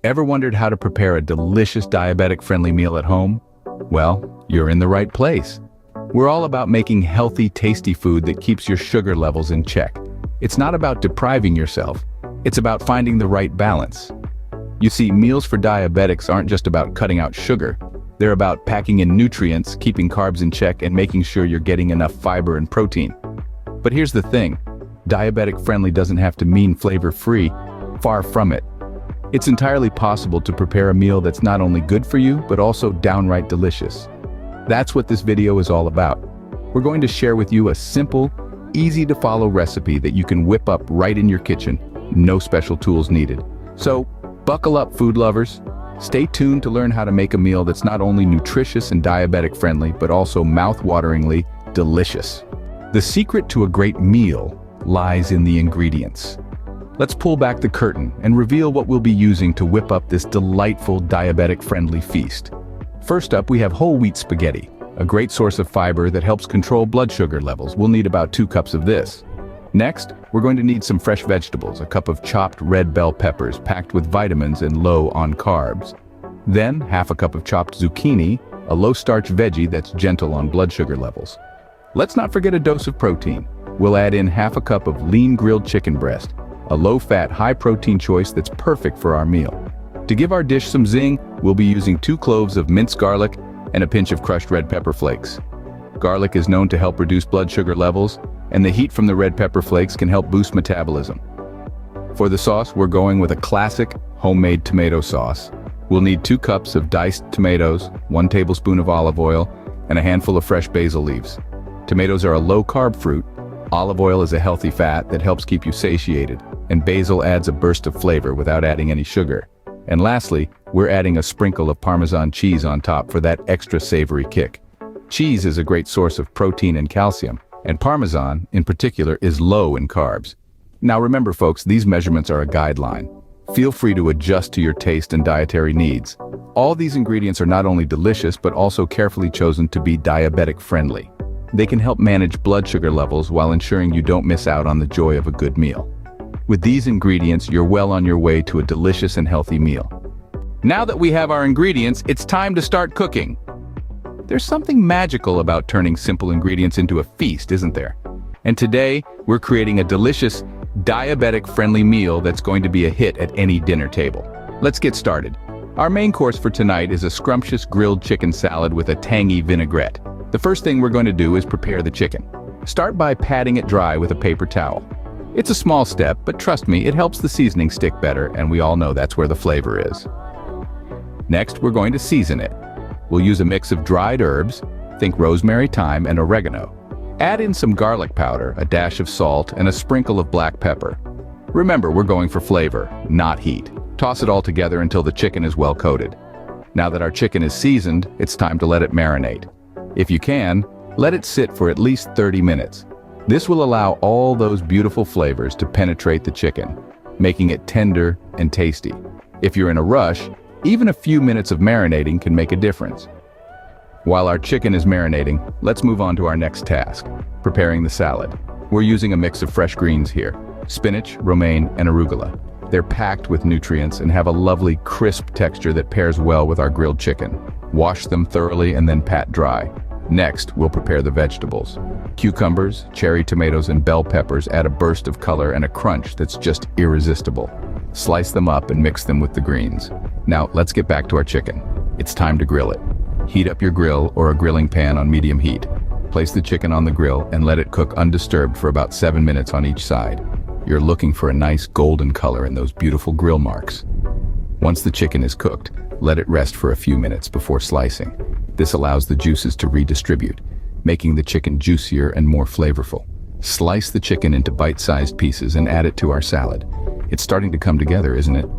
Ever wondered how to prepare a delicious diabetic-friendly meal at home? Well, you're in the right place. We're all about making healthy, tasty food that keeps your sugar levels in check. It's not about depriving yourself. It's about finding the right balance. You see, meals for diabetics aren't just about cutting out sugar. They're about packing in nutrients, keeping carbs in check, and making sure you're getting enough fiber and protein. But here's the thing. Diabetic-friendly doesn't have to mean flavor-free. Far from it. It's entirely possible to prepare a meal that's not only good for you, but also downright delicious. That's what this video is all about. We're going to share with you a simple, easy-to-follow recipe that you can whip up right in your kitchen. No special tools needed. So, buckle up, food lovers. Stay tuned to learn how to make a meal that's not only nutritious and diabetic-friendly, but also mouth-wateringly delicious. The secret to a great meal lies in the ingredients. Let's pull back the curtain and reveal what we'll be using to whip up this delightful diabetic-friendly feast. First up, we have whole wheat spaghetti, a great source of fiber that helps control blood sugar levels. We'll need about 2 cups of this. Next, we're going to need some fresh vegetables, a cup of chopped red bell peppers packed with vitamins and low on carbs. Then, half a cup of chopped zucchini, a low-starch veggie that's gentle on blood sugar levels. Let's not forget a dose of protein. We'll add in half a cup of lean grilled chicken breast, a low-fat, high-protein choice that's perfect for our meal. To give our dish some zing, we'll be using 2 cloves of minced garlic and a pinch of crushed red pepper flakes. Garlic is known to help reduce blood sugar levels, and the heat from the red pepper flakes can help boost metabolism. For the sauce, we're going with a classic homemade tomato sauce. We'll need 2 cups of diced tomatoes, 1 tablespoon of olive oil, and a handful of fresh basil leaves. Tomatoes are a low-carb fruit. Olive oil is a healthy fat that helps keep you satiated, and basil adds a burst of flavor without adding any sugar. And lastly, we're adding a sprinkle of Parmesan cheese on top for that extra savory kick. Cheese is a great source of protein and calcium, and Parmesan, in particular, is low in carbs. Now remember folks, these measurements are a guideline. Feel free to adjust to your taste and dietary needs. All these ingredients are not only delicious, but also carefully chosen to be diabetic-friendly. They can help manage blood sugar levels while ensuring you don't miss out on the joy of a good meal. With these ingredients, you're well on your way to a delicious and healthy meal. Now that we have our ingredients, it's time to start cooking. There's something magical about turning simple ingredients into a feast, isn't there? And today, we're creating a delicious, diabetic-friendly meal that's going to be a hit at any dinner table. Let's get started. Our main course for tonight is a scrumptious grilled chicken salad with a tangy vinaigrette. The first thing we're going to do is prepare the chicken. Start by patting it dry with a paper towel. It's a small step, but trust me, it helps the seasoning stick better, and we all know that's where the flavor is. Next, we're going to season it. We'll use a mix of dried herbs, think rosemary, thyme, and oregano. Add in some garlic powder, a dash of salt, and a sprinkle of black pepper. Remember, we're going for flavor, not heat. Toss it all together until the chicken is well coated. Now that our chicken is seasoned, it's time to let it marinate. If you can, let it sit for at least 30 minutes. This will allow all those beautiful flavors to penetrate the chicken, making it tender and tasty. If you're in a rush, even a few minutes of marinating can make a difference. While our chicken is marinating, let's move on to our next task, preparing the salad. We're using a mix of fresh greens here, spinach, romaine, and arugula. They're packed with nutrients and have a lovely, crisp texture that pairs well with our grilled chicken. Wash them thoroughly and then pat dry. Next, we'll prepare the vegetables. Cucumbers, cherry tomatoes, and bell peppers add a burst of color and a crunch that's just irresistible. Slice them up and mix them with the greens. Now, let's get back to our chicken. It's time to grill it. Heat up your grill or a grilling pan on medium heat. Place the chicken on the grill and let it cook undisturbed for about 7 minutes on each side. You're looking for a nice golden color and those beautiful grill marks. Once the chicken is cooked, let it rest for a few minutes before slicing. This allows the juices to redistribute, making the chicken juicier and more flavorful. Slice the chicken into bite-sized pieces and add it to our salad. It's starting to come together, isn't it?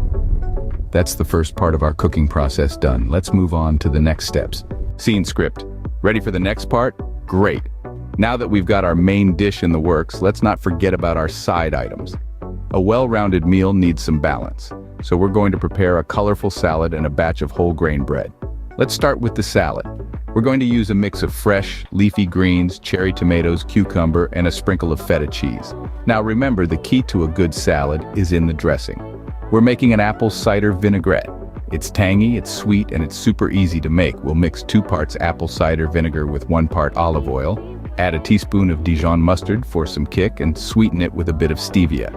That's the first part of our cooking process done. Let's move on to the next steps. Scene script. Ready for the next part? Great. Now that we've got our main dish in the works, let's not forget about our side items. A well-rounded meal needs some balance, so we're going to prepare a colorful salad and a batch of whole grain bread. Let's start with the salad. We're going to use a mix of fresh, leafy greens, cherry tomatoes, cucumber, and a sprinkle of feta cheese. Now remember, the key to a good salad is in the dressing. We're making an apple cider vinaigrette. It's tangy, it's sweet, and it's super easy to make. We'll mix 2 parts apple cider vinegar with 1 part olive oil, add a teaspoon of Dijon mustard for some kick, and sweeten it with a bit of stevia.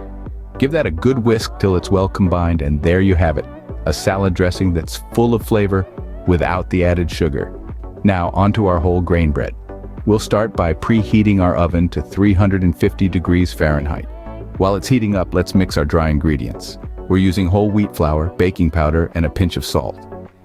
Give that a good whisk till it's well combined, and there you have it, a salad dressing that's full of flavor without the added sugar. Now, onto our whole grain bread. We'll start by preheating our oven to 350 degrees Fahrenheit. While it's heating up, let's mix our dry ingredients. We're using whole wheat flour, baking powder, and a pinch of salt.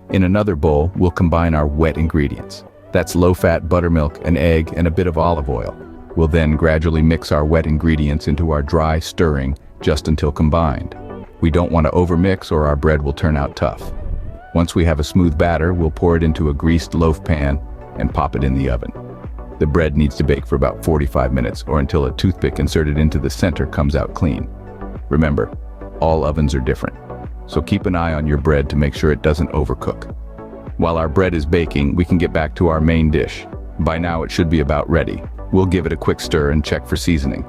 In another bowl, we'll combine our wet ingredients. That's low-fat buttermilk, an egg, and a bit of olive oil. We'll then gradually mix our wet ingredients into our dry, stirring, just until combined. We don't want to overmix or our bread will turn out tough. Once we have a smooth batter, we'll pour it into a greased loaf pan and pop it in the oven. The bread needs to bake for about 45 minutes or until a toothpick inserted into the center comes out clean. Remember, all ovens are different, so keep an eye on your bread to make sure it doesn't overcook. While our bread is baking, we can get back to our main dish. By now it should be about ready. We'll give it a quick stir and check for seasoning.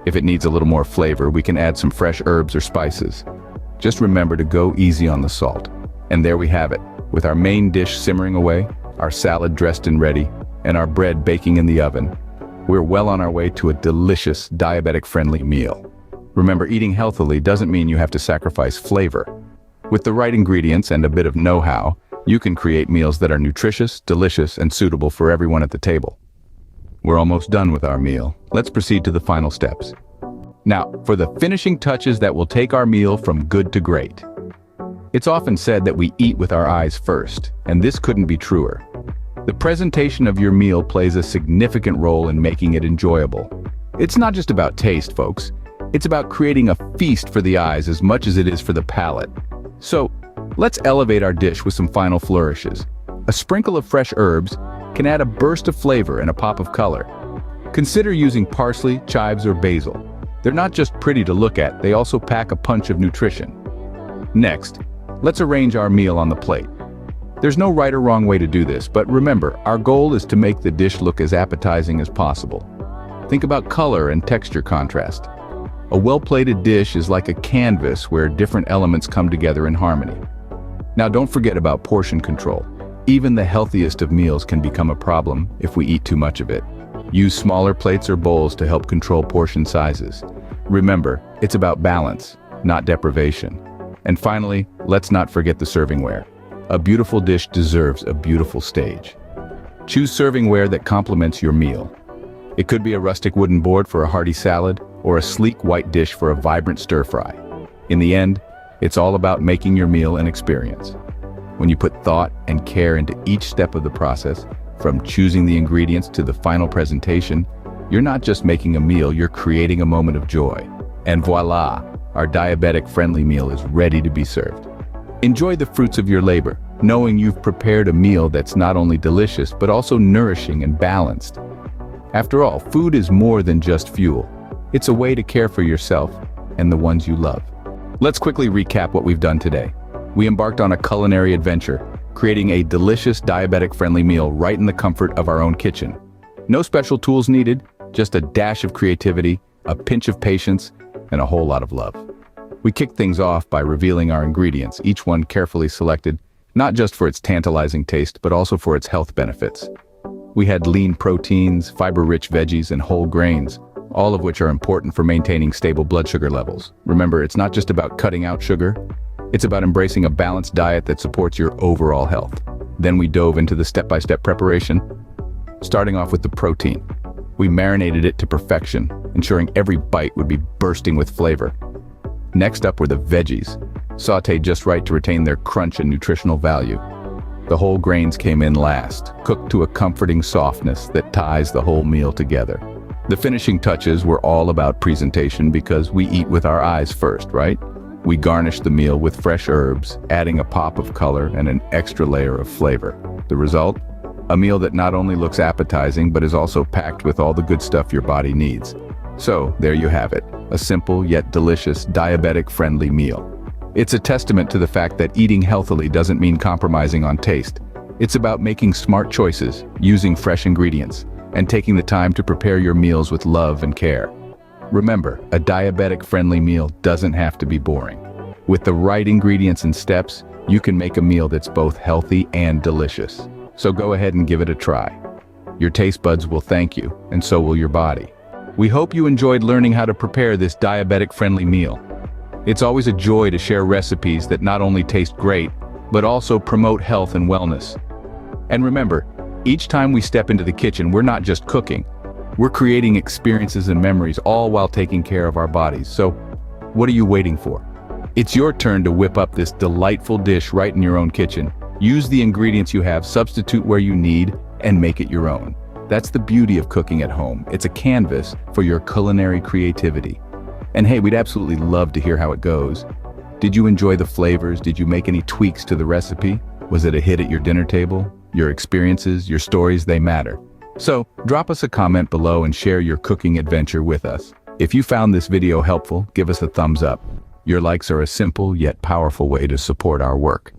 If it needs a little more flavor, we can add some fresh herbs or spices. Just remember to go easy on the salt. And there we have it, with our main dish simmering away, our salad dressed and ready, and our bread baking in the oven. We're well on our way to a delicious, diabetic-friendly meal. Remember, eating healthily doesn't mean you have to sacrifice flavor. With the right ingredients and a bit of know-how, you can create meals that are nutritious, delicious, and suitable for everyone at the table. We're almost done with our meal. Let's proceed to the final steps. Now, for the finishing touches that will take our meal from good to great. It's often said that we eat with our eyes first, and this couldn't be truer. The presentation of your meal plays a significant role in making it enjoyable. It's not just about taste, folks. It's about creating a feast for the eyes as much as it is for the palate. So, let's elevate our dish with some final flourishes. A sprinkle of fresh herbs can add a burst of flavor and a pop of color. Consider using parsley, chives, or basil. They're not just pretty to look at, they also pack a punch of nutrition. Next, let's arrange our meal on the plate. There's no right or wrong way to do this, but remember, our goal is to make the dish look as appetizing as possible. Think about color and texture contrast. A well-plated dish is like a canvas where different elements come together in harmony. Now, don't forget about portion control. Even the healthiest of meals can become a problem if we eat too much of it. Use smaller plates or bowls to help control portion sizes. Remember, it's about balance, not deprivation. And finally, let's not forget the servingware. A beautiful dish deserves a beautiful stage. Choose servingware that complements your meal. It could be a rustic wooden board for a hearty salad, or a sleek white dish for a vibrant stir-fry. In the end, it's all about making your meal an experience. When you put thought and care into each step of the process, from choosing the ingredients to the final presentation, you're not just making a meal, you're creating a moment of joy. And voila, our diabetic-friendly meal is ready to be served. Enjoy the fruits of your labor, knowing you've prepared a meal that's not only delicious, but also nourishing and balanced. After all, food is more than just fuel. It's a way to care for yourself and the ones you love. Let's quickly recap what we've done today. We embarked on a culinary adventure, creating a delicious diabetic-friendly meal right in the comfort of our own kitchen. No special tools needed, just a dash of creativity, a pinch of patience, and a whole lot of love. We kicked things off by revealing our ingredients, each one carefully selected, not just for its tantalizing taste, but also for its health benefits. We had lean proteins, fiber-rich veggies, and whole grains, all of which are important for maintaining stable blood sugar levels. Remember, it's not just about cutting out sugar, it's about embracing a balanced diet that supports your overall health. Then we dove into the step-by-step preparation, starting off with the protein. We marinated it to perfection, ensuring every bite would be bursting with flavor. Next up were the veggies, sautéed just right to retain their crunch and nutritional value. The whole grains came in last, cooked to a comforting softness that ties the whole meal together. The finishing touches were all about presentation because we eat with our eyes first, right? We garnished the meal with fresh herbs, adding a pop of color and an extra layer of flavor. The result? A meal that not only looks appetizing, but is also packed with all the good stuff your body needs. So, there you have it, a simple yet delicious diabetic-friendly meal. It's a testament to the fact that eating healthily doesn't mean compromising on taste. It's about making smart choices, using fresh ingredients, and taking the time to prepare your meals with love and care. Remember, a diabetic-friendly meal doesn't have to be boring. With the right ingredients and steps, you can make a meal that's both healthy and delicious. So go ahead and give it a try. Your taste buds will thank you, and so will your body. We hope you enjoyed learning how to prepare this diabetic-friendly meal. It's always a joy to share recipes that not only taste great, but also promote health and wellness. And remember, each time we step into the kitchen, we're not just cooking. We're creating experiences and memories, all while taking care of our bodies. So, what are you waiting for? It's your turn to whip up this delightful dish right in your own kitchen. Use the ingredients you have, substitute where you need, and make it your own. That's the beauty of cooking at home. It's a canvas for your culinary creativity. And hey, we'd absolutely love to hear how it goes. Did you enjoy the flavors? Did you make any tweaks to the recipe? Was it a hit at your dinner table? Your experiences, your stories, they matter. So, drop us a comment below and share your cooking adventure with us. If you found this video helpful, give us a thumbs up. Your likes are a simple yet powerful way to support our work.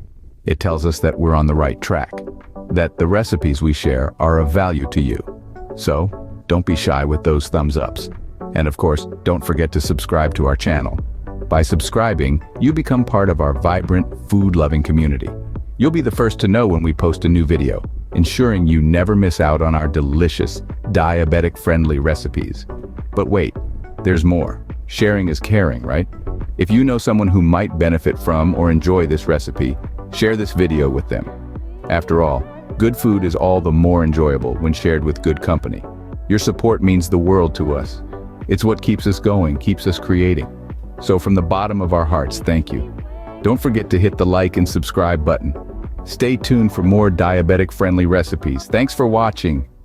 It tells us that we're on the right track, that the recipes we share are of value to you. So, don't be shy with those thumbs ups. And of course, don't forget to subscribe to our channel. By subscribing, you become part of our vibrant, food-loving community. You'll be the first to know when we post a new video, ensuring you never miss out on our delicious, diabetic-friendly recipes. But wait, there's more. Sharing is caring, right? If you know someone who might benefit from or enjoy this recipe, share this video with them. After all, good food is all the more enjoyable when shared with good company. Your support means the world to us. It's what keeps us going, keeps us creating. So from the bottom of our hearts, thank you. Don't forget to hit the like and subscribe button. Stay tuned for more diabetic-friendly recipes. Thanks for watching.